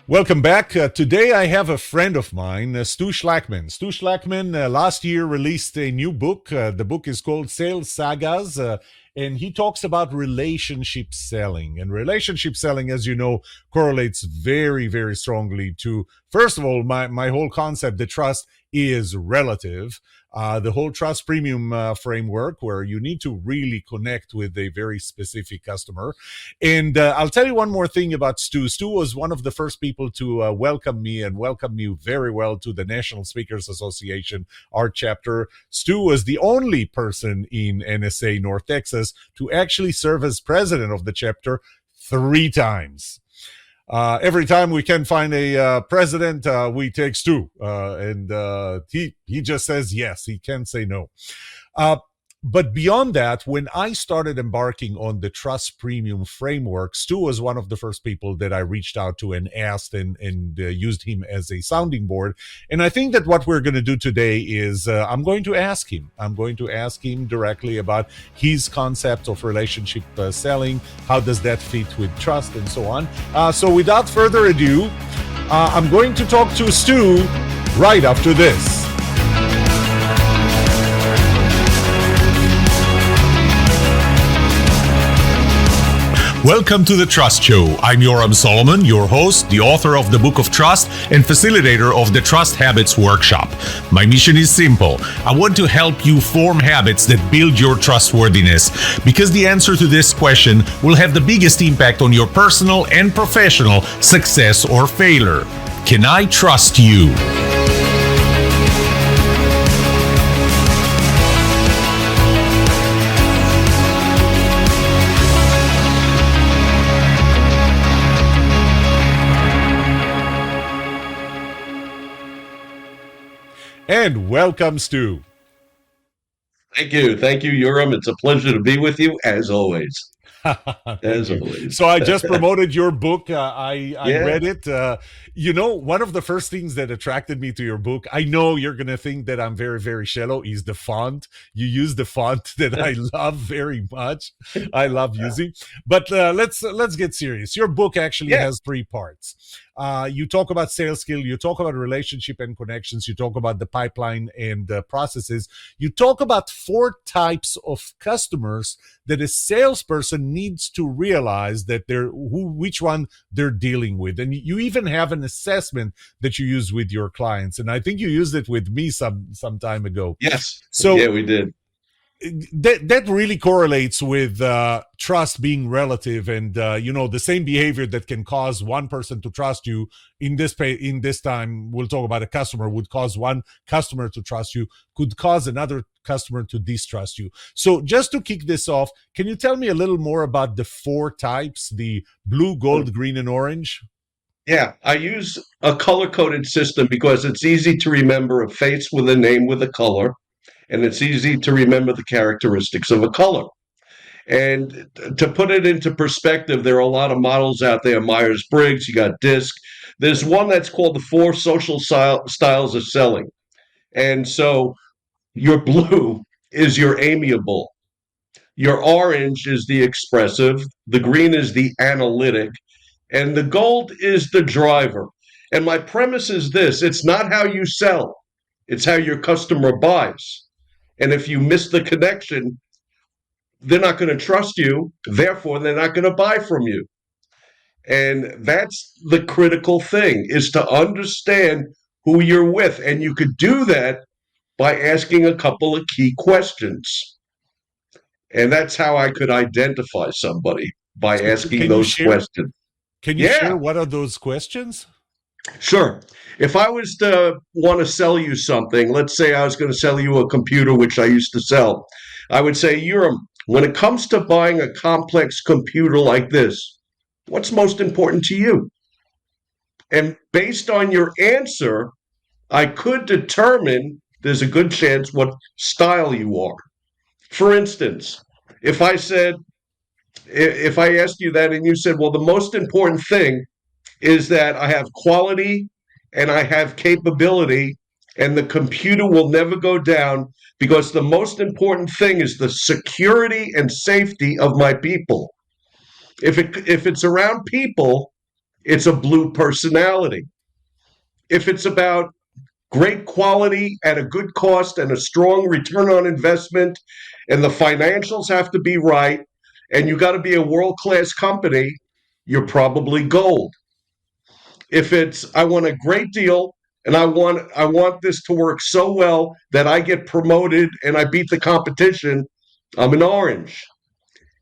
Welcome back. Today I have a friend of mine, Stu Schlackman. Stu Schlackman last year released a new book. The book is called Sales Sagas, and he talks about relationship selling. And relationship selling, as you know, correlates very, very strongly to, first of all, my whole concept that trust is relative. The whole trust premium framework, where you need to really connect with a very specific customer. And I'll tell you one more thing about Stu. Stu was one of the first people to welcome me and welcome me very well to the National Speakers Association, our chapter. Stu was the only person in NSA North Texas to actually serve as president of the chapter 3 times. Every time we can find a president, we take Stu, and he just says yes. He can't say no. But beyond that, when I started embarking on the Trust Premium framework, Stu was one of the first people that I reached out to and asked and used him as a sounding board. And I think that what we're going to do today is I'm going to ask him directly about his concept of relationship selling. How does that fit with trust and so on? So without further ado, I'm going to talk to Stu right after this. Welcome to The Trust Show. I'm Yoram Solomon, your host, the author of the Book of Trust, and facilitator of the Trust Habits Workshop. My mission is simple. I want to help you form habits that build your trustworthiness, because the answer to this question will have the biggest impact on your personal and professional success or failure. Can I trust you? And welcome, Stu. Thank you, Yoram. It's a pleasure to be with you, as always. As always. So I just promoted your book. I read it. One of the first things that attracted me to your book, I know you're going to think that I'm very, very shallow, is the font. You use the font that I love very much. I love using. But let's get serious. Your book actually has 3 parts. You talk about sales skill, you talk about relationship and connections, you talk about the pipeline and processes. You talk about 4 types of customers that a salesperson needs to realize that which one they're dealing with. And you even have an assessment that you use with your clients. And I think you used it with me some time ago. Yes. So yeah, we did. That really correlates with trust being relative, and the same behavior that can cause one person to trust you in this time we'll talk about a customer would cause one customer to trust you could cause another customer to distrust you. So just to kick this off, can you tell me a little more about the 4 types, the blue, gold, green, and orange? Yeah, I use a color-coded system because it's easy to remember a face with a name with a color. And it's easy to remember the characteristics of a color. And to put it into perspective, there are a lot of models out there, Myers-Briggs, you got DISC. There's one that's called the 4 social styles of selling. And so your blue is your amiable. Your orange is the expressive. The green is the analytic. And the gold is the driver. And my premise is this: it's not how you sell, it's how your customer buys. And if you miss the connection, they're not going to trust you. Therefore, they're not going to buy from you. And that's the critical thing, is to understand who you're with. And you could do that by asking a couple of key questions. And that's how I could identify somebody, by asking those questions. Can you share what are those questions? Sure. If I was to want to sell you something, let's say I was going to sell you a computer, which I used to sell, I would say, Yoram, when it comes to buying a complex computer like this, what's most important to you? And based on your answer, I could determine, there's a good chance, what style you are. For instance, if I asked you that and you said, well, the most important thing is that I have quality and I have capability, and the computer will never go down, because the most important thing is the security and safety of my people. If it's around people, it's a blue personality. If it's about great quality at a good cost and a strong return on investment, and the financials have to be right, and you got to be a world class company, you're probably gold. If it's I want a great deal and I want this to work so well that I get promoted and I beat the competition, I'm an orange.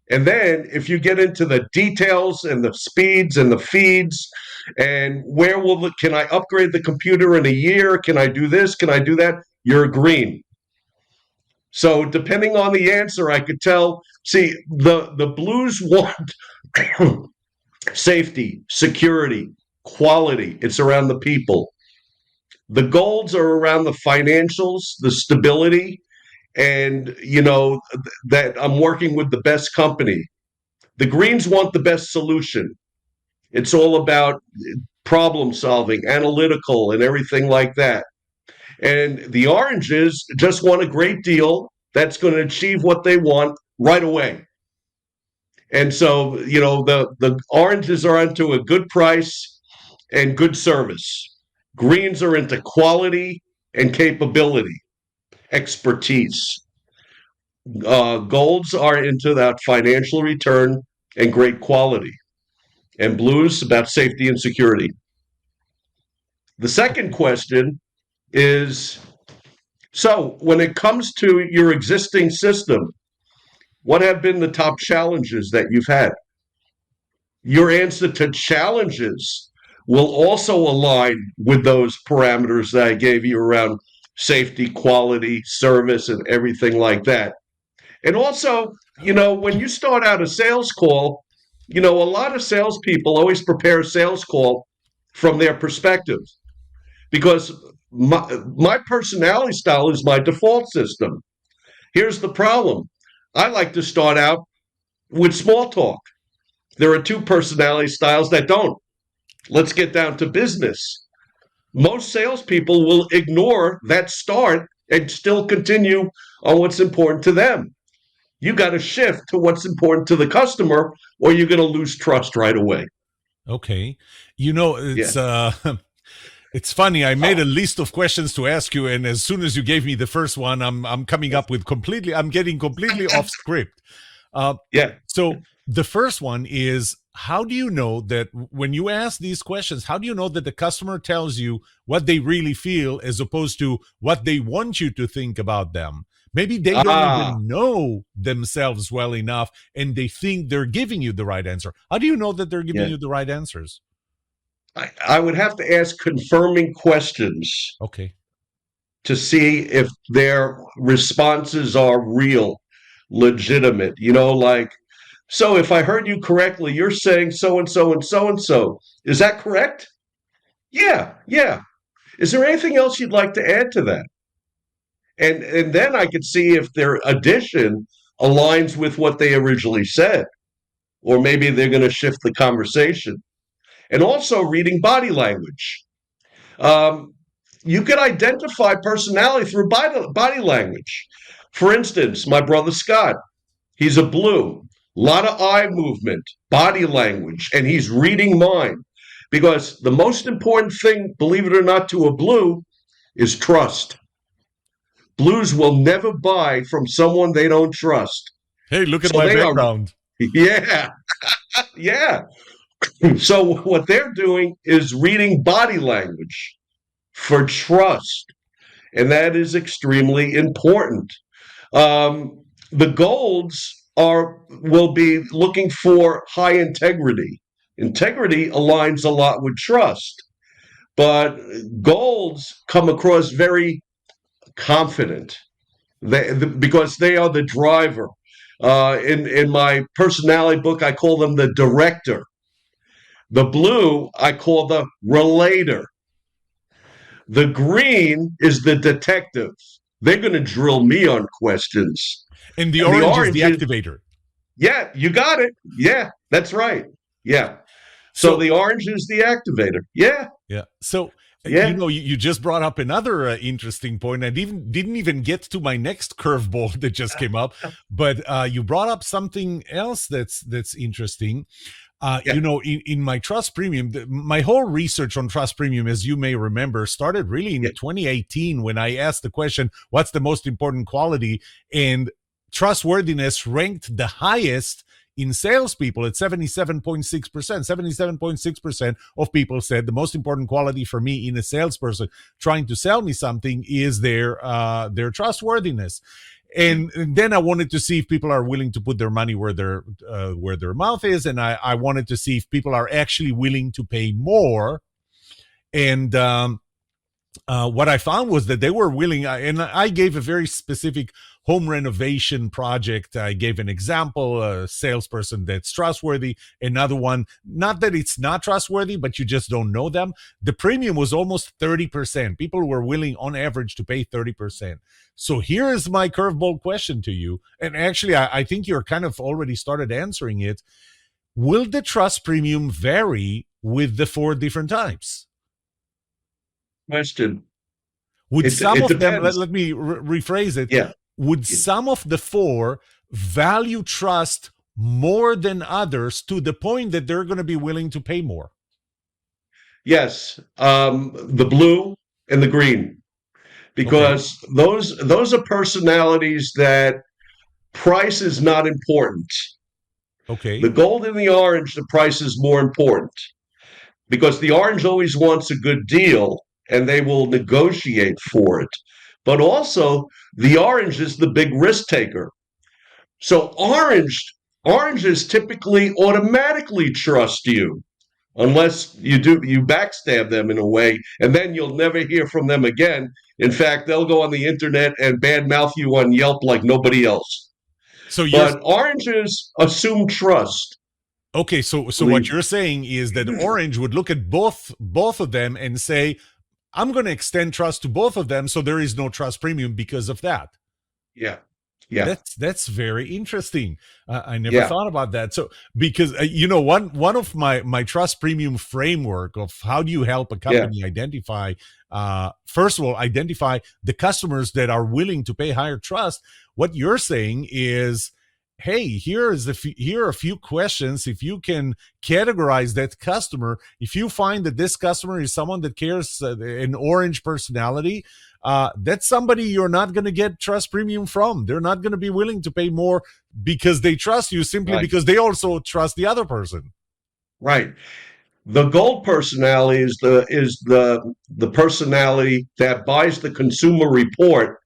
And then if you get into the details and the speeds and the feeds and can I upgrade the computer in a year? Can I do this? Can I do that? You're green. So depending on the answer, I could tell. See, the blues want safety, security, quality. It's around the people. The golds are around the financials, the stability, and that I'm working with the best company. The greens want the best solution. It's all about problem solving, analytical, and everything like that. And the oranges just want a great deal that's going to achieve what they want right away. And so, the oranges are into a good price and good service. Greens are into quality and capability, expertise. Golds are into that financial return and great quality. And blues about safety and security. The second question is, so when it comes to your existing system, what have been the top challenges that you've had? Your answer to challenges will also align with those parameters that I gave you around safety, quality, service, and everything like that. And also, when you start out a sales call, a lot of salespeople always prepare a sales call from their perspective because my personality style is my default system. Here's the problem. I like to start out with small talk. There are two personality styles that don't. Let's get down to business. Most salespeople will ignore that start and still continue on what's important to them. You got to shift to what's important to the customer, or you're going to lose trust right away. Okay. Yeah. It's funny. I made a list of questions to ask you, and as soon as you gave me the first one, I'm coming up with I'm getting completely off script. Yeah. So the first one is, how do you know that when you ask these questions, how do you know that the customer tells you what they really feel as opposed to what they want you to think about them? Maybe they don't Ah, even know themselves well enough and they think they're giving you the right answer. How do you know that they're giving yeah. you the right answers? I would have to ask confirming questions Okay. to see if their responses are real, legitimate. Like, so if I heard you correctly, you're saying so and so and so and so. Is that correct? Yeah, yeah. Is there anything else you'd like to add to that? And then I could see if their addition aligns with what they originally said, or maybe they're going to shift the conversation. And also reading body language. Um, you could identify personality through body language. For instance, my brother Scott, he's a blue, a lot of eye movement, body language, and he's reading mine. Because the most important thing, believe it or not, to a blue is trust. Blues will never buy from someone they don't trust. Hey, look at So my they are, background. yeah, yeah. So what they're doing is reading body language for trust, and that is extremely important. The golds will be looking for high integrity. Integrity aligns a lot with trust, but golds come across very confident because they are the driver. In my personality book, I call them the director. The blue, I call the relator. The green is the detective. They're going to drill me on questions. And the And the orange is the orange is, activator. yeah, you got it. Yeah, that's right. Yeah. So So the orange is the activator. Yeah, yeah. So yeah. you just brought up another interesting point. I didn't even get to my next curveball that just came up, but you brought up something else that's interesting. Yeah, In my trust premium, my whole research on trust premium, as you may remember, started really yeah, in 2018 when I asked the question, what's the most important quality? And trustworthiness ranked the highest in salespeople at 77.6%. 77.6% of people said the most important quality for me in a salesperson trying to sell me something is their trustworthiness. And then I wanted to see if people are willing to put their money where their mouth is, and I wanted to see if people are actually willing to pay more. And what I found was that they were willing, and I gave a very specific home renovation project. I gave an example, a salesperson that's trustworthy, another one, not that it's not trustworthy, but you just don't know them. The premium was almost 30%. People were willing on average to pay 30%. So here is my curveball question to you. And actually, I think you're kind of already started answering it. Will the trust premium vary with the four different types? question. Would some It of them, depends. let me rephrase it, Yeah. would some of the four value trust more than others to the point that they're going to be willing to pay more? Yes, the blue and the green, Okay. because those are personalities that price is not important. The Okay. gold and the orange, the price is more important because the orange always wants a good deal and they will negotiate for it. But also, the orange is the big risk taker. So oranges typically automatically trust you unless you backstab them in a way, and then you'll never hear from them again. In fact, they'll go on the internet and badmouth you on Yelp like nobody else. So you're But oranges assume trust. okay. So what Believe. you're saying is that Orange would look at both of them and say, "I'm going to extend trust to both of them, so there is no trust premium because of that." Yeah, yeah, That's very interesting. I never yeah, thought about that. So because one of my trust premium framework of how do you help a yeah. company identify, first of all, identify the customers that are willing to pay higher trust. What you're saying is, hey, here are a few questions. If you can categorize that customer, if you find that this customer is someone that cares, an orange personality, that's somebody you're not going to get trust premium from. They're not going to be willing to pay more because they trust you, simply Right, because they also trust the other person. right. The gold personality is the personality that buys the consumer report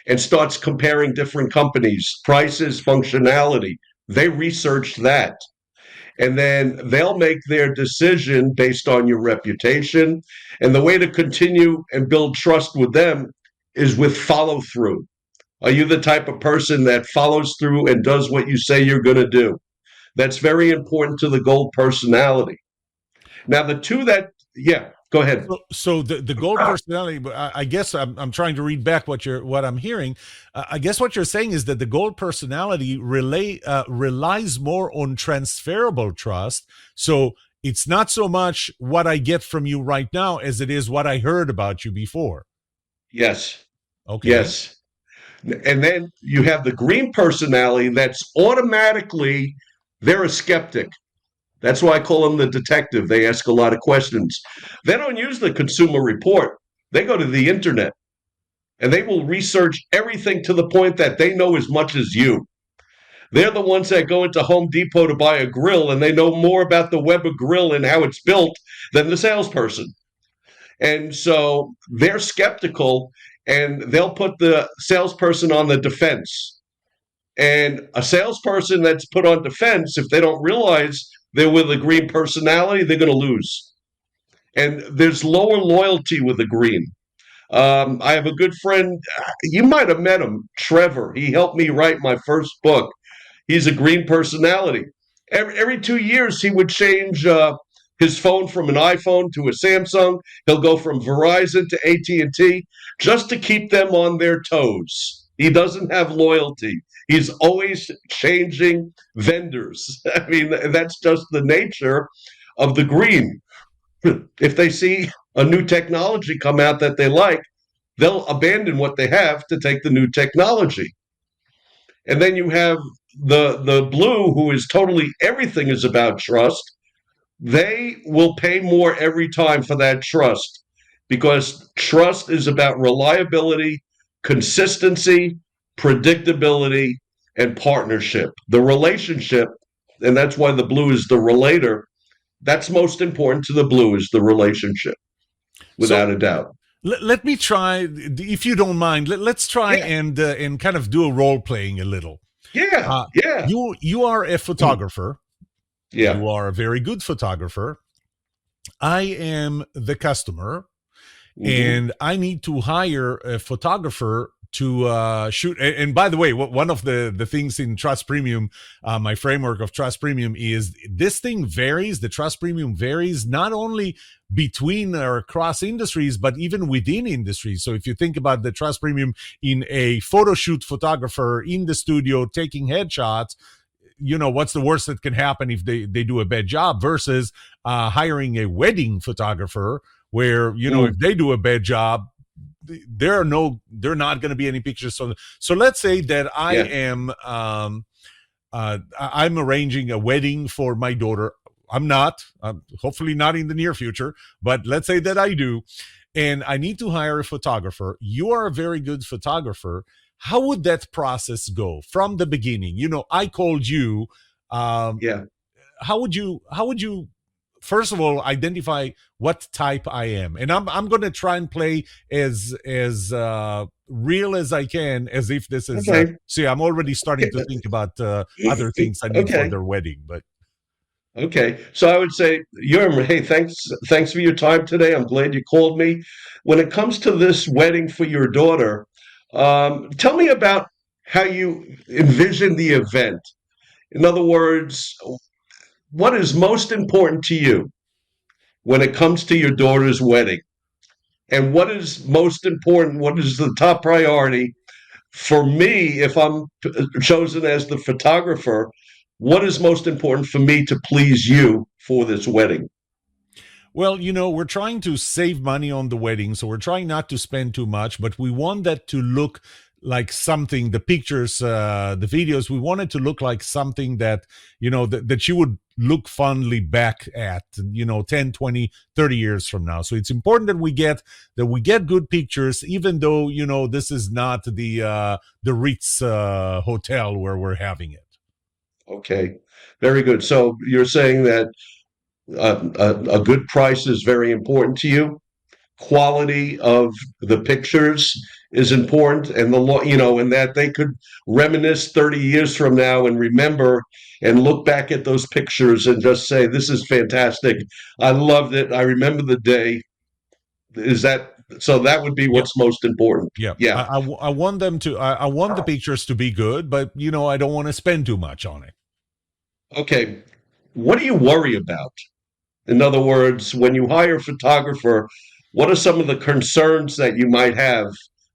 and starts comparing different companies, prices, functionality. They research that. And then they'll make their decision based on your reputation. And the way to continue and build trust with them is with follow through. Are you the type of person that follows through and does what you say you're going to do? That's very important to the gold personality. Now, the two that, yeah, go ahead. So the gold personality, I guess I'm trying to read back what I'm hearing. I guess what you're saying is that the gold personality relies more on transferable trust. So it's not so much what I get from you right now as it is what I heard about you before. Yes, Okay. yes. And then you have the green personality that's automatically, they're a skeptic. That's why I call them the detective. They ask a lot of questions. They don't use the consumer report. They go to the internet and they will research everything to the point that they know as much as you. They're the ones that go into Home Depot to buy a grill and they know more about the Weber grill and how it's built than the salesperson. And so they're skeptical and they'll put the salesperson on the defense. And a salesperson that's put on defense, if they don't realize they're with a green personality, they're going to lose. And there's lower loyalty with the green. I have a good friend. You might have met him, Trevor. He helped me write my first book. He's a green personality. Every 2 years, he would change his phone from an iPhone to a Samsung. He'll go from Verizon to AT&T just to keep them on their toes. He doesn't have loyalty. He's always changing vendors. I mean, that's just the nature of the green. If they see a new technology come out that they like, they'll abandon what they have to take the new technology. And then you have the blue, who is totally everything is about trust. they will pay more every time for that trust, because trust is about reliability, consistency, predictability, and partnership. The relationship, and that's why the blue is the relator, that's most important to the blue, is the relationship, So without a doubt. let me try, if you don't mind. Let's try Yeah, and kind of do a role playing a little. yeah, Uh, yeah, you are a photographer. yeah. You are a very good photographer. I am the customer, Hmm. and I need to hire a photographer to shoot. And by the way, one of the things in Trust Premium, my framework of Trust Premium, is this thing varies. The Trust Premium varies not only between or across industries, but even within industries. So if you think about the Trust Premium in a photo shoot photographer in the studio taking headshots, what's the worst that can happen if they do a bad job, versus hiring a wedding photographer where if Mm, they do a bad job, they're not going to be any pictures. So let's say that yeah. I'm arranging a wedding for my daughter. I'm not, hopefully not in the near future, but let's say that I do, and I need to hire a photographer. You are a very good photographer. How would that process go from the beginning? I called you. Um, Yeah. how would you first of all identify what type I am? And I'm going to try and play as real as I can, as if this is Okay. see, I'm already starting to think about other things I need for Okay. their wedding. But Okay. So I would say, Yerm, hey, thanks for your time today. I'm glad you called me. When it comes to this wedding for your daughter, tell me about how you envision the event. In other words, what is most important to you when it comes to your daughter's wedding? And what is most important? What is the top priority for me, if I'm chosen as the photographer? What is most important for me to please you for this wedding? well, we're trying to save money on the wedding, so we're trying not to spend too much, but we want that to look like something, the pictures, the videos, we want it to look like something that, that you would look fondly back at, 10, 20, 30 years from now. So it's important that we get good pictures, even though, this is not the Ritz hotel where we're having it. Okay, very good. So you're saying that a good price is very important to you. Quality of the pictures is important, and and that they could reminisce 30 years from now and remember and look back at those pictures and just say, "This is fantastic. I loved it. I remember the day." Is that so? That would be Yeah. what's most important. Yeah, Yeah. I want them to. I want the pictures to be good, but I don't want to spend too much on it. Okay. What do you worry about? In other words, when you hire a photographer, what are some of the concerns that you might have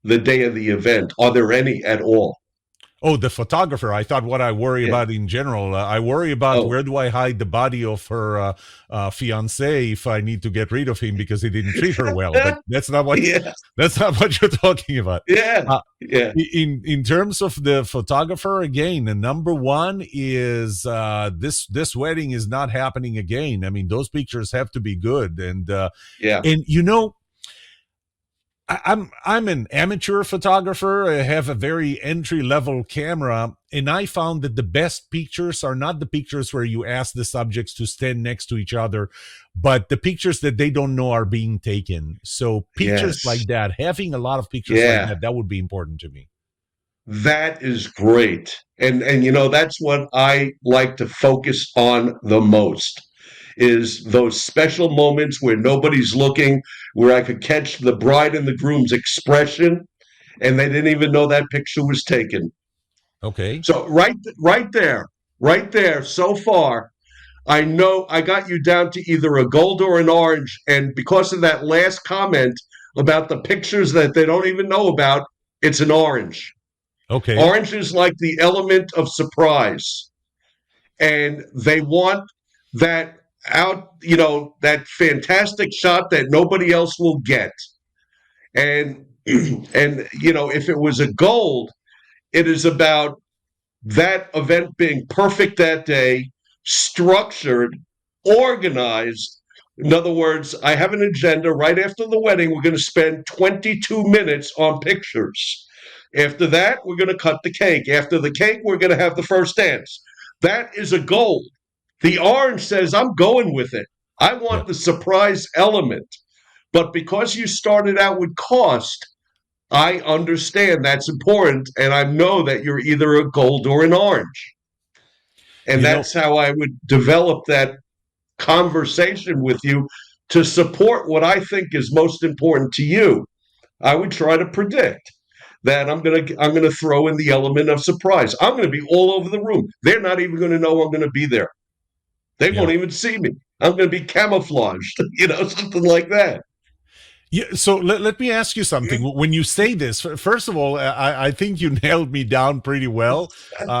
the day of the event? Are there any at all? Oh, the photographer. I thought what I worry Yeah. about in general. I worry about Oh. where do I hide the body of her fiance if I need to get rid of him because he didn't treat her well. But that's not what Yeah. that's not what you're talking about. Yeah. Uh, Yeah. in terms of the photographer, again, the number one is this wedding is not happening again. I mean, those pictures have to be good, and Yeah. I'm an amateur photographer. I have a very entry level camera, and I found that the best pictures are not the pictures where you ask the subjects to stand next to each other, but the pictures that they don't know are being taken. So pictures Yes. like that, having a lot of pictures like Yeah. that would be important to me. That is great. And that's what I like to focus on the most, is those special moments where nobody's looking, where I could catch the bride and the groom's expression and they didn't even know that picture was taken. Okay. So right there so far, I know I got you down to either a gold or an orange, and because of that last comment about the pictures that they don't even know about, it's an orange. Okay. Orange is like the element of surprise, and they want that that fantastic shot that nobody else will get. And if it was a gold, it is about that event being perfect that day, structured, organized. In other words, I have an agenda. Right after the wedding, we're going to spend 22 minutes on pictures. After that, we're going to cut the cake. After the cake, we're going to have the first dance. That is a goal. The orange says, I'm going with it. I Yeah. want the surprise element. But because you started out with cost, I understand that's important. And I know that you're either a gold or an orange. And You know, that's how I would develop that conversation with you to support what I think is most important to you. I would try to predict that I'm gonna throw in the element of surprise. I'm gonna be all over the room. They're not even gonna know I'm gonna be there. They yeah. won't even see me. I'm gonna be camouflaged, something like that. Yeah, so let me ask you something. When you say this, first of all, I think you nailed me down pretty well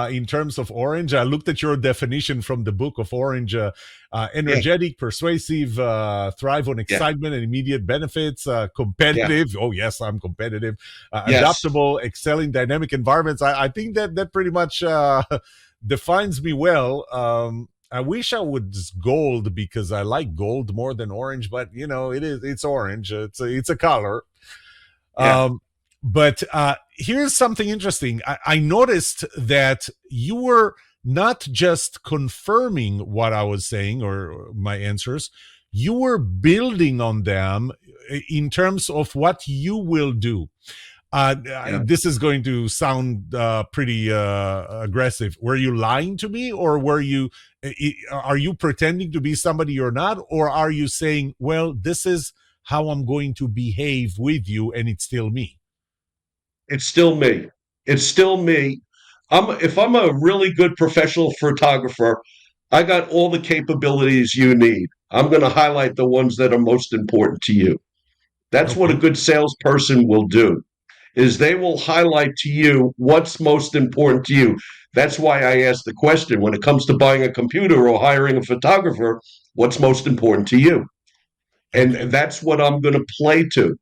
in terms of orange. I looked at your definition from the book of orange: Yeah, energetic, persuasive, thrive on yeah, excitement and immediate benefits, yeah, competitive. Oh yes, I'm competitive. yes. Adaptable, excelling dynamic environments. I think that pretty much defines me well. I wish I was gold because I like gold more than orange, but it's orange. It's a color. Yeah. Um, but here's something interesting. I noticed that you were not just confirming what I was saying or my answers, you were building on them in terms of what you will do. Yeah. This is going to sound pretty aggressive. Were you lying to me, or are you pretending to be somebody you're not, or are you saying, well, this is how I'm going to behave with you, and it's still me? It's still me. It's still me. If I'm a really good professional photographer, I got all the capabilities you need. I'm going to highlight the ones that are most important to you. That's what a Okay. good salesperson will do. Is they will highlight to you what's most important to you. That's why I asked the question when it comes to buying a computer or hiring a photographer, what's most important to you? And Okay. that's what I'm going to play to.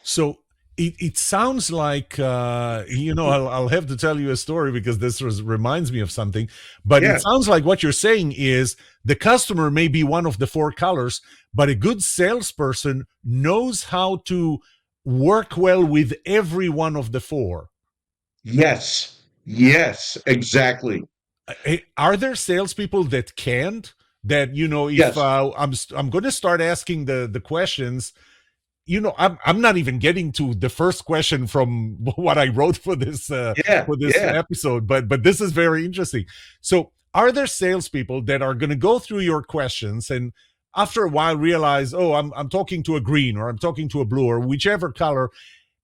So it sounds like I'll have to tell you a story because reminds me of something. But it Yeah. sounds like what you're saying is the customer may be one of the four colors, but a good salesperson knows how to work well with every one of the four. Yes. Yes, exactly. Are there salespeople that can't? That if Yes. I'm going to start asking the questions, I'm not even getting to the first question from what I wrote Yeah. for this Yeah. episode, but this is very interesting. So, are there salespeople that are going to go through your questions and after a while realize, oh, I'm talking to a green or I'm talking to a blue or whichever color,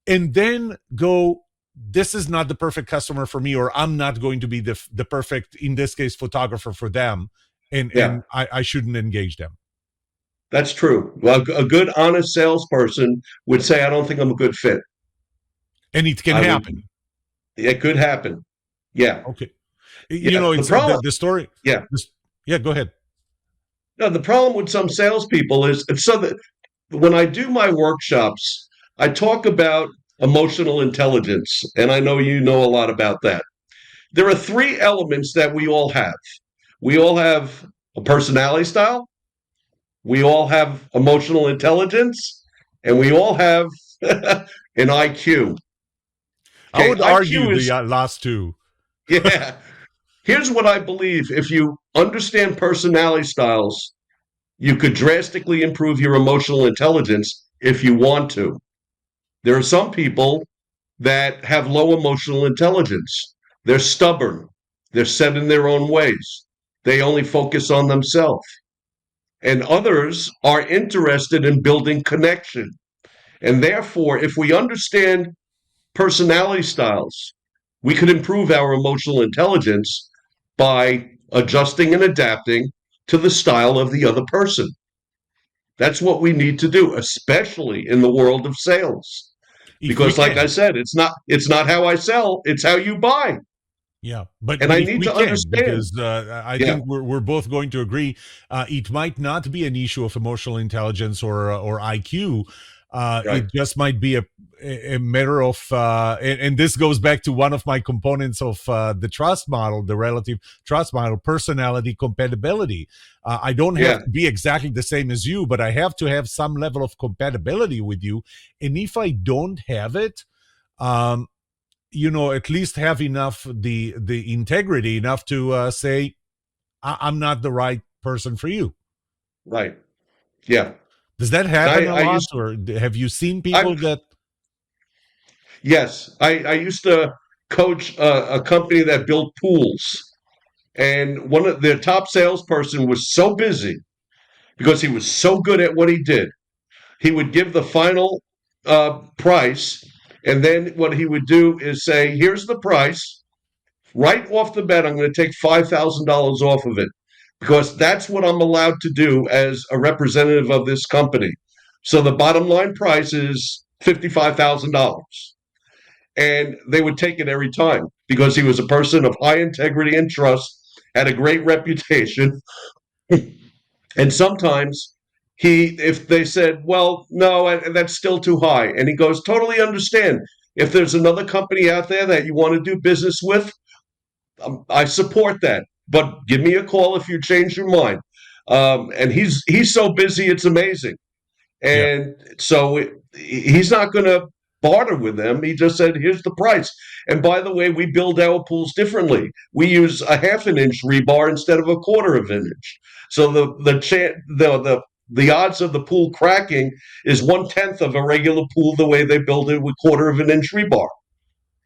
and then go, this is not the perfect customer for me, or I'm not going to be the perfect, in this case, photographer for them, and Yeah. I shouldn't engage them, That's true. Well, a good, honest salesperson would say, I don't think I'm a good fit. and it can I would, happen. it could happen. Yeah. Okay. Yeah. The It's problem, the story. yeah. Yeah, go ahead. No, the problem with some salespeople is it's so that when I do my workshops, I talk about emotional intelligence, and I know you know a lot about that. There are three elements that we all have. We all have a personality style, we all have emotional intelligence, and we all have an IQ. I Okay, would argue IQ the is, last two. yeah. Here's what I believe: if you understand personality styles, you could drastically improve your emotional intelligence if you want to. There are some people that have low emotional intelligence. They're stubborn. They're set in their own ways. They only focus on themselves. And others are interested in building connection. And therefore, if we understand personality styles, we could improve our emotional intelligence by adjusting and adapting to the style of the other person. That's what we need to do, especially in the world of sales. If we Because like I can. said, it's not how I sell, it's how you buy. Yeah, but And I if need we to can, understand. because I Yeah. think we're both going to agree, it might not be an issue of emotional intelligence or IQ. Right. It just might be a matter of, and this goes back to one of my components of the trust model, the relative trust model, personality compatibility. I don't have Yeah. to be exactly the same as you, but I have to have some level of compatibility with you. And if I don't have it, um, at least have enough the integrity enough to say I'm not the right person for you. Right. Yeah. Does that And happen a I lot, used or have you seen I people that? yes, I used to coach a company that built pools, and one of their top salesperson was so busy because he was so good at what he did. He would give the final price, and then what he would do is say, "Here's the price. Right off the bat, I'm going to take $5,000 off of it because that's what I'm allowed to do as a representative of this company. So the bottom line price is $55,000." And they would take it every time because he was a person of high integrity and trust, had a great reputation. And sometimes if they said, "Well, no, that's still too high," and he goes, "Totally understand. If there's another company out there that you want to do business with, I support that. But give me a call if you change your mind." And he's so busy, it's amazing. Yeah. And so he's not going to barter with them. He just said, "Here's the price." And by the way, we build our pools differently. We use a half an inch rebar instead of a quarter of an inch. So the odds of the pool cracking is 1/10 of a regular pool the way they build it with quarter of an inch rebar.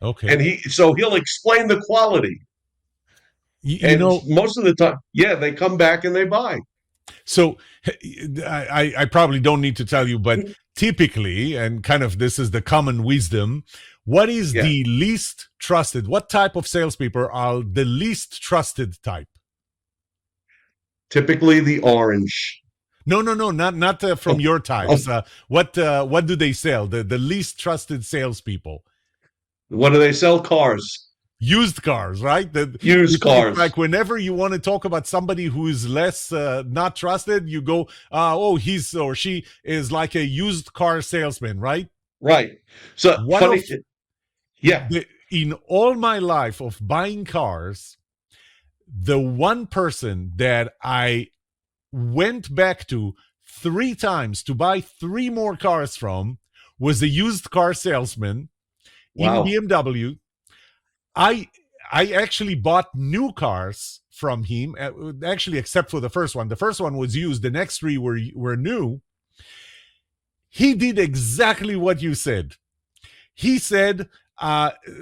Okay. And he'll explain the quality. You, you And know, most of the time, yeah, they come back and they buy. so I probably don't need to tell you, but typically, and kind of this is the common wisdom, what is Yeah, the least trusted? What type of salespeople are the least trusted type? typically the orange. No, no, no, not from Oh, your oh, types. What do they sell? The least trusted salespeople. what do they sell? Cars, Used cars, right? used It's cars. like whenever you want to talk about somebody who is less not trusted, you go, oh, he's or she is like a used car salesman, right? Right. So One of funny. Yeah. in all my life of buying cars, the one person that I went back to 3 times to buy 3 more cars from was a used car salesman in Wow. BMW. I I actually bought new cars from him. Actually, except for the first one. The first one was used. The next 3 were new. He did exactly what you said. He said,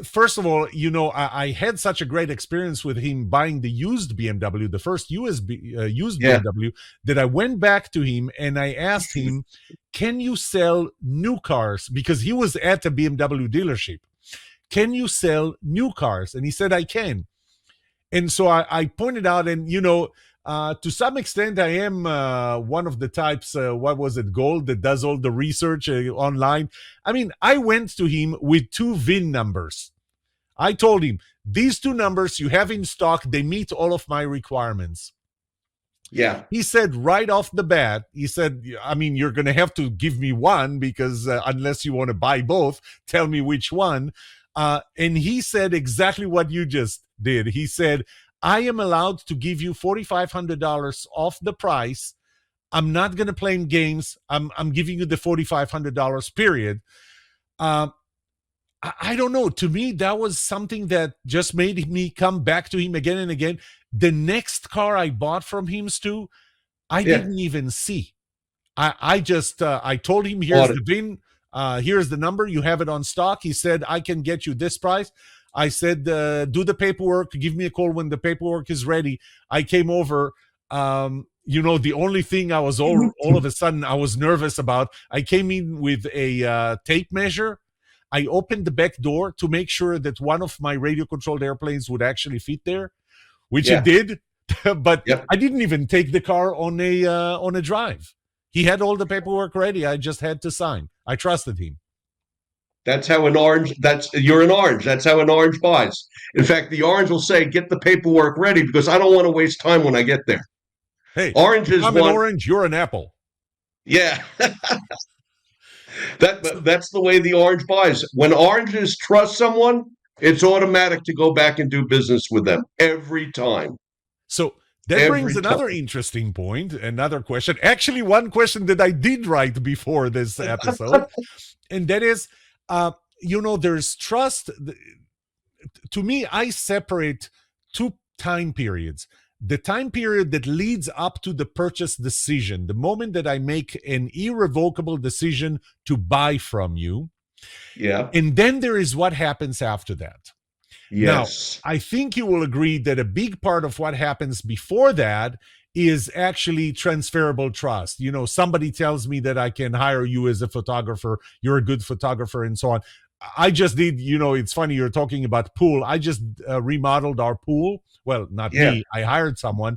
first of all, I had such a great experience with him buying the used BMW, the first used Yeah. BMW, that I went back to him and I asked him, "Can you sell new cars?" Because he was at a BMW dealership. "Can you sell new cars?" And he said, "I can." And so I pointed out, and to some extent, I am one of the types. What was it, Gold, that does all the research online? I mean, I went to him with 2 VIN numbers. I told him, "These 2 numbers you have in stock, they meet all of my requirements." Yeah. He said right off the bat, he said, "I mean, you're going to have to give me one because unless you want to buy both, tell me which one." And he said exactly what you just did. He said, "I am allowed to give you $4,500 off the price. I'm not going to play games. I'm giving you the $4,500 period." Um, I don't know. To me, that was something that just made me come back to him again and again. The next car I bought from him, Stu, I Yeah. didn't even see. I just I told him, "Here's Bought it. the VIN, here's the number, you have it on stock." He said, "I can get you this price." I said, "Do the paperwork, give me a call when the paperwork is ready." I came over. The only thing I was all of a sudden I was nervous about, I came in with a tape measure. I opened the back door to make sure that one of my radio controlled airplanes would actually fit there, which it Yeah. did. But Yep. I didn't even take the car on a drive. He had all the paperwork ready. I just had to sign. I trusted him. That's how an orange. You're an orange. That's how an orange buys. In fact, the orange will say, "Get the paperwork ready because I don't want to waste time when I get there." Hey, if Oranges I'm an want. orange, you're an apple. Yeah. That's the way the orange buys. When oranges trust someone, it's automatic to go back and do business with them every time. So that brings Every another time. interesting point, another question. Actually, one question that I did write before this episode, and that is, there's trust. To me, I separate two time periods. The time period that leads up to the purchase decision, the moment that I make an irrevocable decision to buy from you. Yeah. And then there is what happens after that. Now, Yes. I think you will agree that a big part of what happens before that is actually transferable trust. Somebody tells me that I can hire you as a photographer, you're a good photographer, and so on. I just did, it's funny you're talking about pool. I just remodeled our pool. Well, not Yeah. me, I hired someone.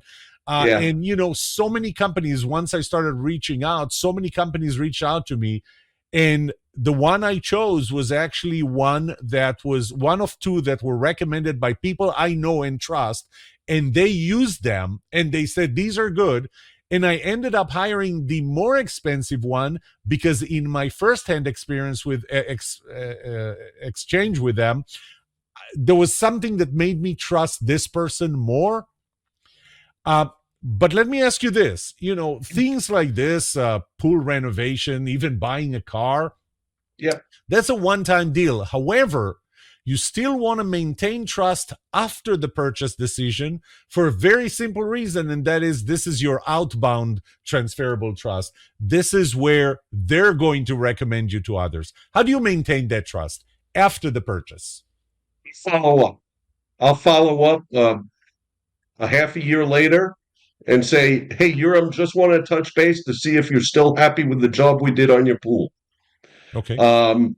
Yeah. And, so many companies, once I started reaching out, so many companies reached out to me. And the one I chose was actually one that was one of two that were recommended by people I know and trust. And they used them and they said, these are good. And I ended up hiring the more expensive one because in my firsthand experience with exchange with them, there was something that made me trust this person more. But let me ask you this, things like this, pool renovation, even buying a car, Yeah. that's a one-time deal. However, you still want to maintain trust after the purchase decision for a very simple reason, and that is this is your outbound transferable trust. This is where they're going to recommend you to others. How do you maintain that trust after the purchase? Follow up. I'll follow up a half a year later and say, "Hey, Urim, just want to touch base to see if you're still happy with the job we did on your pool." Okay. Um,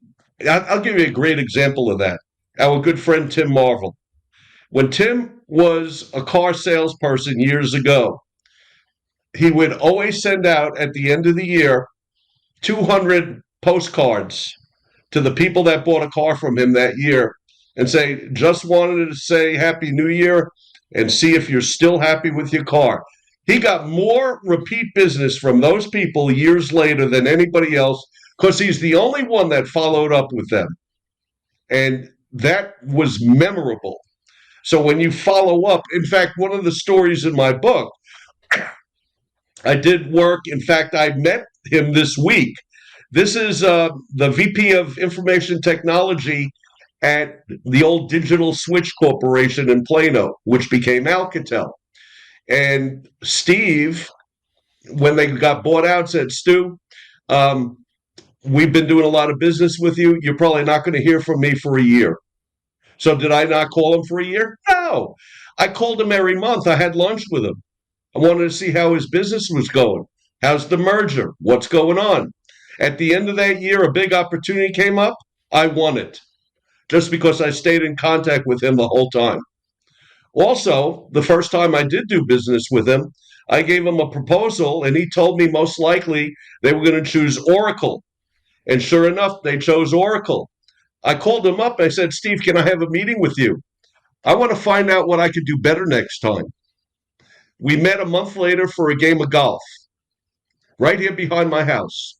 I'll give you a great example of that. Our good friend Tim Marvel. When Tim was a car salesperson years ago, he would always send out at the end of the year 200 postcards to the people that bought a car from him that year and say, just wanted to say Happy New Year and see if you're still happy with your car. He got more repeat business from those people years later than anybody else because he's the only one that followed up with them. And that was memorable. So when you follow up, in fact, one of the stories in my book, I did work. In fact, I met him this week. This is the VP of Information Technology at the old Digital Switch Corporation in Plano, which became Alcatel. And Steve, when they got bought out, said, Stu, um, we've been doing a lot of business with you. You're probably not going to hear from me for a year. So did I not call him for a year? No. I called him every month. I had lunch with him. I wanted to see how his business was going. How's the merger? What's going on? At the end of that year, a big opportunity came up. I won it just because I stayed in contact with him the whole time. Also, the first time I did do business with him, I gave him a proposal and he told me most likely they were going to choose Oracle. And sure enough, they chose Oracle. I called him up. I said, Steve, can I have a meeting with you? I want to find out what I could do better next time. We met a month later for a game of golf right here behind my house.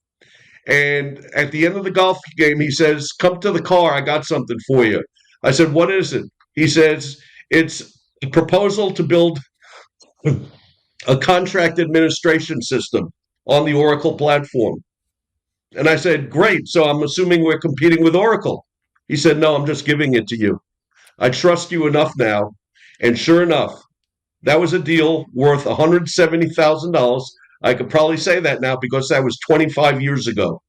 And at the end of the golf game, he says, come to the car. I got something for you. I said, what is it? He says, it's a proposal to build a contract administration system on the Oracle platform. And I said, great. So I'm assuming we're competing with Oracle. He said, no, I'm just giving it to you. I trust you enough now. And sure enough, that was a deal worth $170,000. I could probably say that now because that was 25 years ago.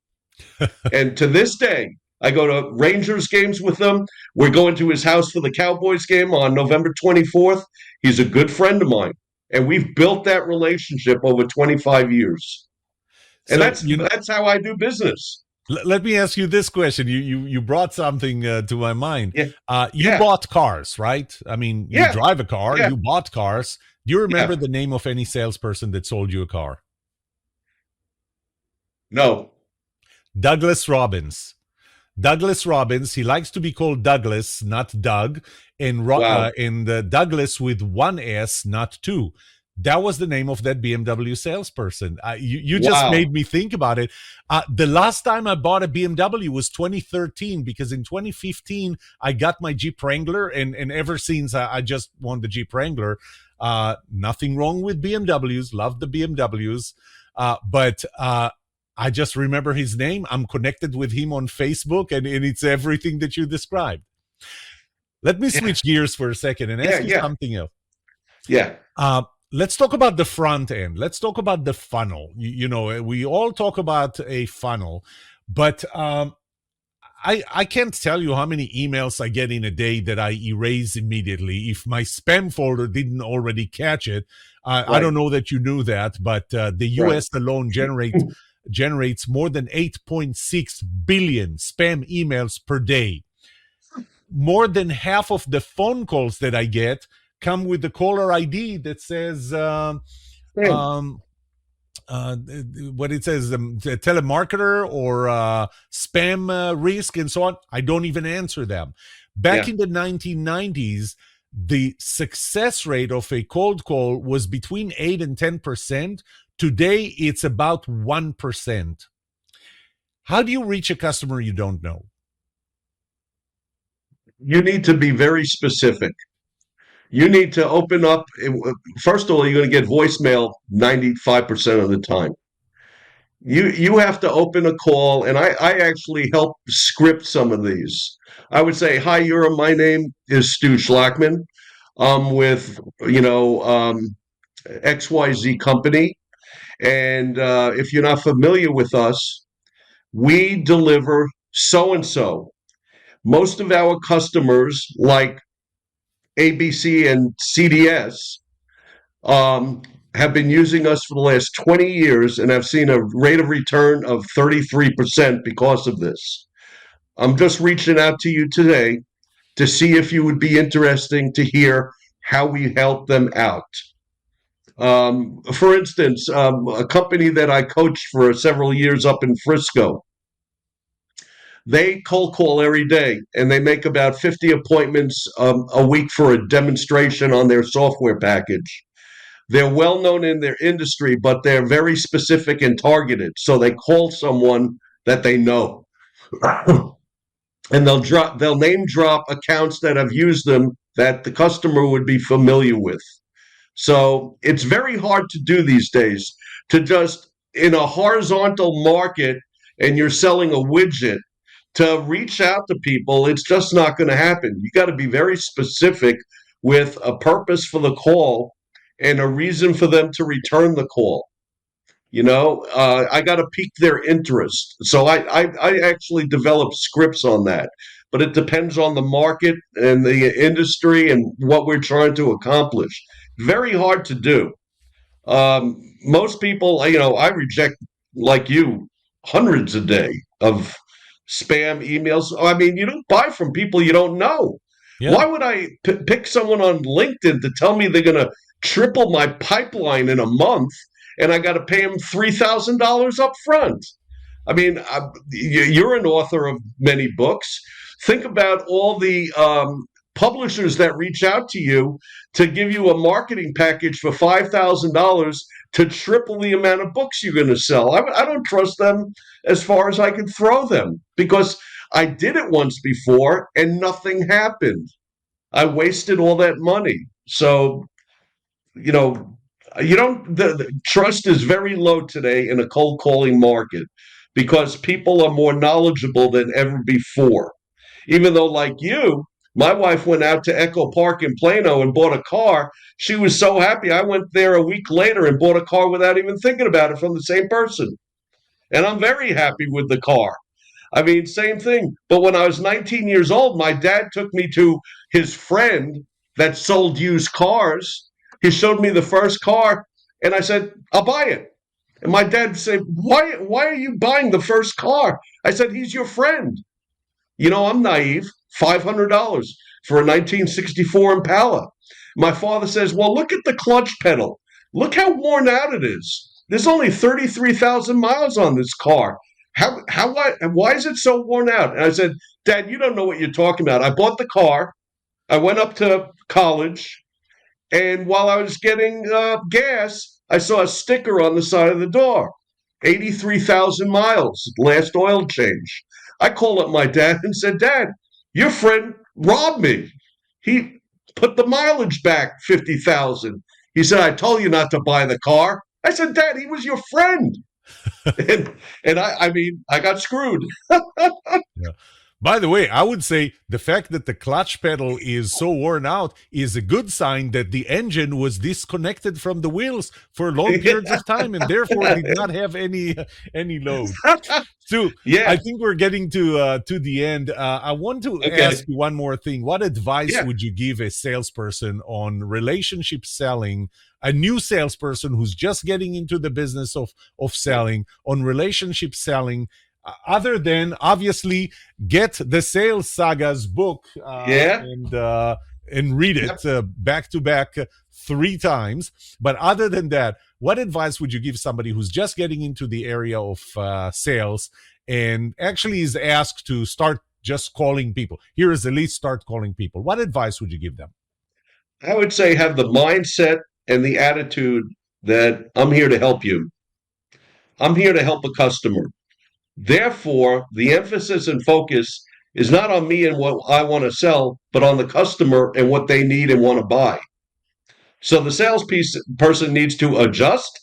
And to this day, I go to Rangers games with them. We're going to his house for the Cowboys game on November 24th. He's a good friend of mine. And we've built that relationship over 25 years. And So, that's how I do business. let me ask you this question. You brought something to my mind. Yeah. You Yeah. bought cars, right? I mean, you Yeah. drive a car, Yeah. you bought cars. Do you remember Yeah. the name of any salesperson that sold you a car? No. Douglas Robbins. Douglas Robbins, he likes to be called Douglas, not Doug, and Wow. Douglas with one S, not two. That was the name of that BMW salesperson. You just Wow. made me think about it. The last time I bought a BMW was 2013, because in 2015 I got my Jeep Wrangler, and ever since I just want the Jeep Wrangler. Nothing wrong with BMWs, love the BMWs, but I just remember his name. I'm connected with him on Facebook, and it's everything that you described. Let me Yeah. switch gears for a second and Yeah. ask you Yeah. something else. Yeah. Uh, let's talk about the front end. Let's talk about the funnel. We all talk about a funnel, but I can't tell you how many emails I get in a day that I erase immediately if my spam folder didn't already catch it. I Right. don't know that you knew that, but the Right. U.S. alone generates more than 8.6 billion spam emails per day. More than half of the phone calls that I get come with the caller ID that says Yeah. um, what it says, telemarketer or spam risk and so on. I don't even answer them. Back Yeah. in the 1990s, the success rate of a cold call was between 8 and 10%. Today, it's about 1%. How do you reach a customer you don't know? You need to be very specific. You need to open up. First of all, you're going to get voicemail 95% of the time. You have to open a call, and I actually help script some of these. I would say, "Hi, Euro. My name is Stu Schlackman. I'm with XYZ company, and if you're not familiar with us, we deliver so and so. Most of our customers, like ABC and CDS, um, have been using us for the last 20 years and have seen a rate of return of 33% because of this. I'm just reaching out to you today to see if you would be interesting to hear how we help them out. For instance, a company that I coached for several years up in Frisco, they cold call every day and they make about 50 appointments a week for a demonstration on their software package. They're well known in their industry, but they're very specific and targeted. So they call someone that they know. And they'll name drop accounts that have used them that the customer would be familiar with. So it's very hard to do these days to just in a horizontal market and you're selling a widget to reach out to people. It's just not going to happen. You got to be very specific with a purpose for the call and a reason for them to return the call. I got to pique their interest. So I actually develop scripts on that, but it depends on the market and the industry and what we're trying to accomplish. Very hard to do. Most people, I reject, like you, hundreds a day of spam emails. I mean, you don't buy from people you don't know. Yeah. Why would I pick someone on LinkedIn to tell me they're going to triple my pipeline in a month and I got to pay them $3,000 up front? I mean, you're an author of many books. Think about all the publishers that reach out to you to give you a marketing package for $5,000 to triple the amount of books you're going to sell. I don't trust them as far as I can throw them because I did it once before and nothing happened. I wasted all that money. So, you know, you don't, the trust is very low today in a cold calling market because people are more knowledgeable than ever before. Even though, like you, my wife went out to Echo Park in Plano and bought a car. She was so happy. I went there a week later and bought a car without even thinking about it from the same person. And I'm very happy with the car. I mean, same thing. But when I was 19 years old, my dad took me to his friend that sold used cars. He showed me the first car, and I said, I'll buy it. And my dad said, why are you buying the first car? I said, he's your friend. I'm naive. $500 for a 1964 Impala. My father says, well, look at the clutch pedal. Look how worn out it is. There's only 33,000 miles on this car. Why is it so worn out? And I said, Dad, you don't know what you're talking about. I bought the car. I went up to college And while I was getting gas, I saw a sticker on the side of the door, 83,000 miles, last oil change. I called up my dad and said, Dad, your friend robbed me. He put the mileage back 50,000. He said, I told you not to buy the car. I said, Dad, he was your friend. And I got screwed. Yeah. By the way, I would say the fact that the clutch pedal is so worn out is a good sign that the engine was disconnected from the wheels for long periods of time and therefore did not have any load. Stu, Yeah. I think we're getting to the end. I want to ask you one more thing. What advice would you give a salesperson on relationship selling? A new salesperson who's just getting into the business of selling, on relationship selling, other than obviously get the Sales Sagas book and read it back to back 3 times. But other than that, what advice would you give somebody who's just getting into the area of sales and actually is asked to start just calling people? Here is the list, start calling people. What advice would you give them? I would say have the mindset and the attitude that I'm here to help you. I'm here to help a customer. Therefore, the emphasis and focus is not on me and what I want to sell, but on the customer and what they need and want to buy. So the person needs to adjust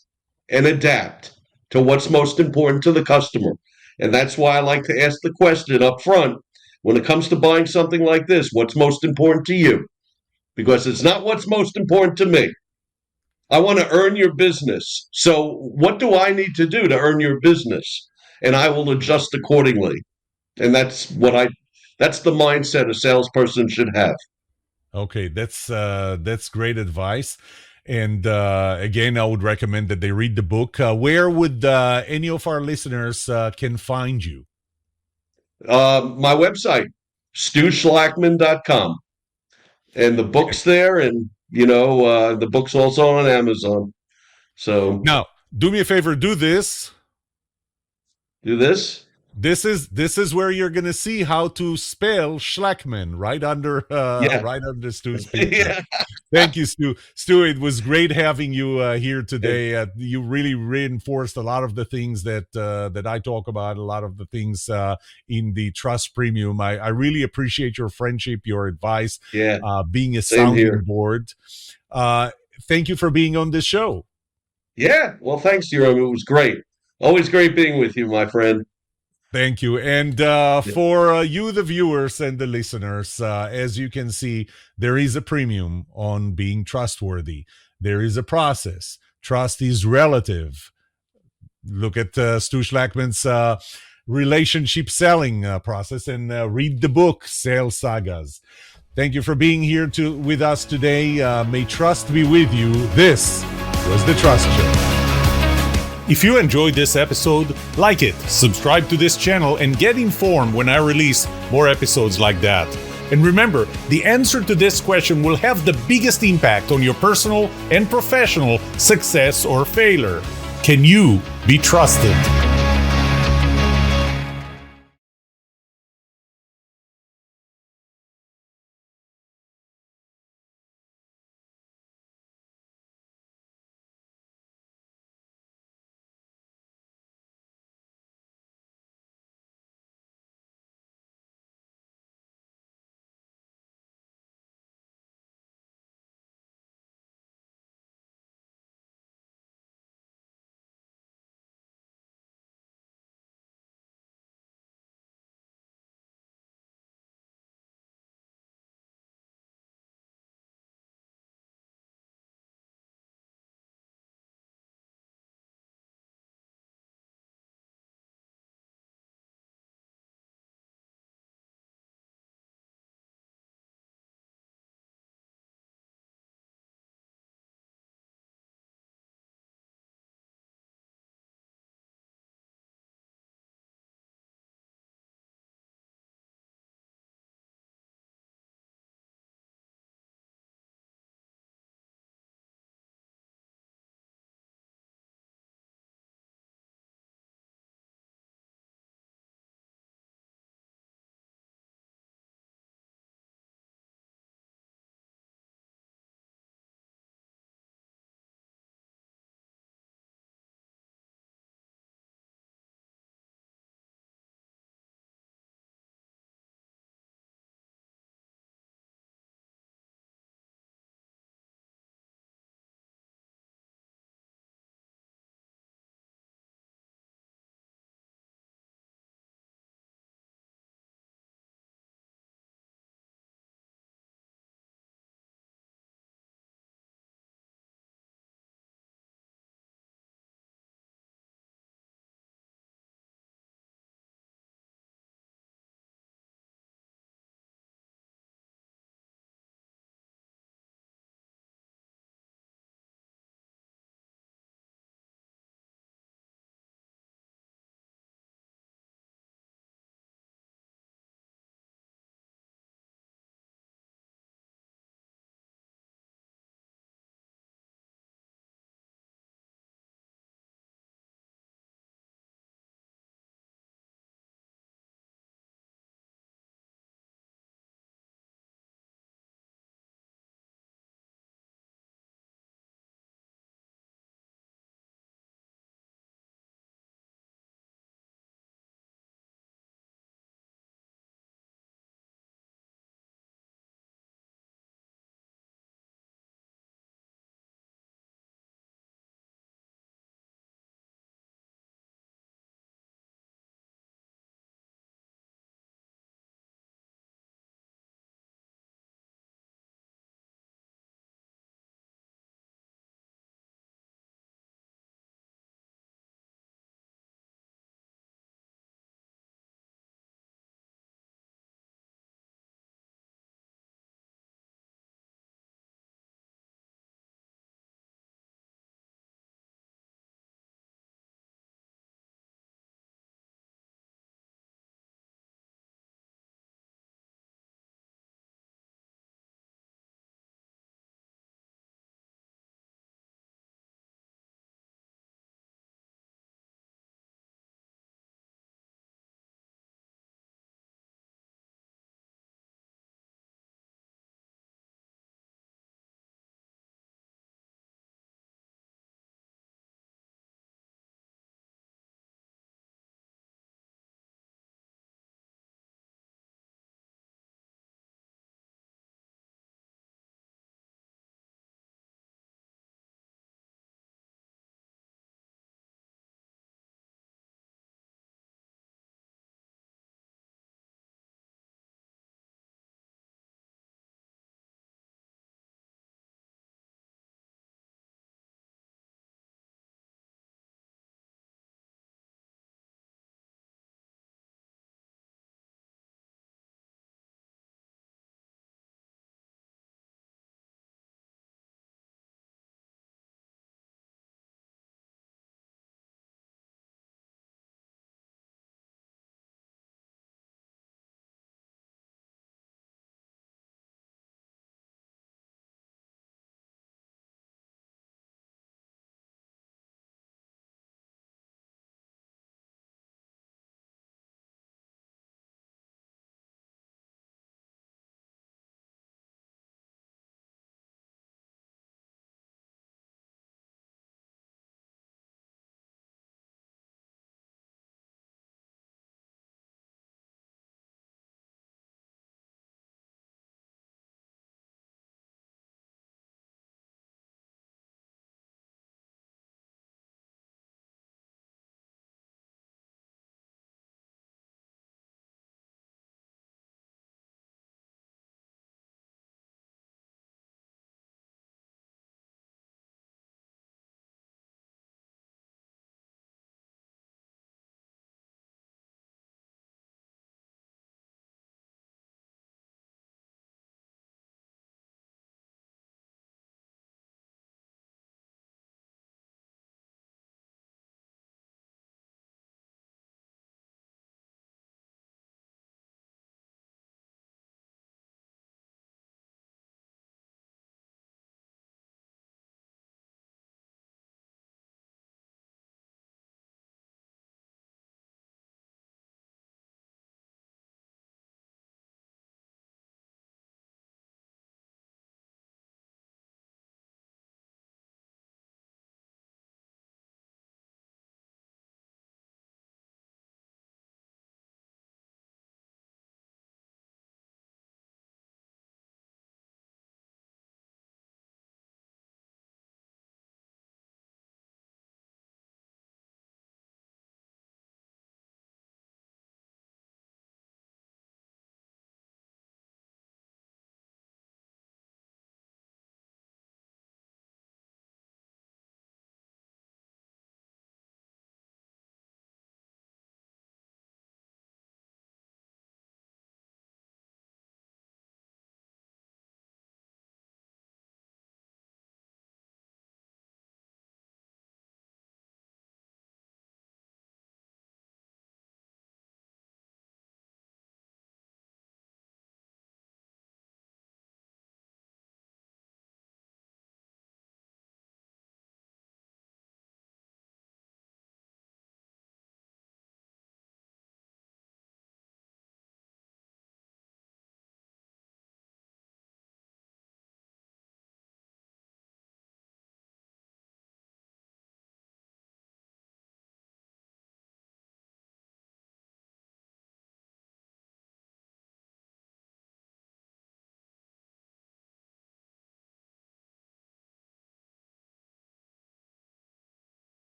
and adapt to what's most important to the customer. And that's why I like to ask the question up front when it comes to buying something like this, what's most important to you? Because it's not what's most important to me. I want to earn your business. So what do I need to do to earn your business? And I will adjust accordingly. And that's the mindset a salesperson should have. Okay, that's great advice. And again, I would recommend that they read the book. Where would any of our listeners can find you? My website, StuSchlackman.com. And the book's there, and the book's also on Amazon. So now, do me a favor, do this. Do this. This is where you're gonna see how to spell Schlackman right under Stu's picture. Yeah. Thank you, Stu. Stu, it was great having you here today. You really reinforced a lot of the things that I talk about, a lot of the things in the Trust Premium. I really appreciate your friendship, your advice, being a sounding board. Thank you for being on this show. Yeah, well, thanks, Jerome. It was great. Always great being with you, my friend. Thank you. And for you, the viewers and the listeners, as you can see, there is a premium on being trustworthy. There is a process. Trust is relative. Look at Stu Schlackman's relationship selling process and read the book, Sales Sagas. Thank you for being here with us today. May trust be with you. This was The Trust Show. If you enjoyed this episode, like it, subscribe to this channel, and get informed when I release more episodes like that. And remember, the answer to this question will have the biggest impact on your personal and professional success or failure. Can you be trusted?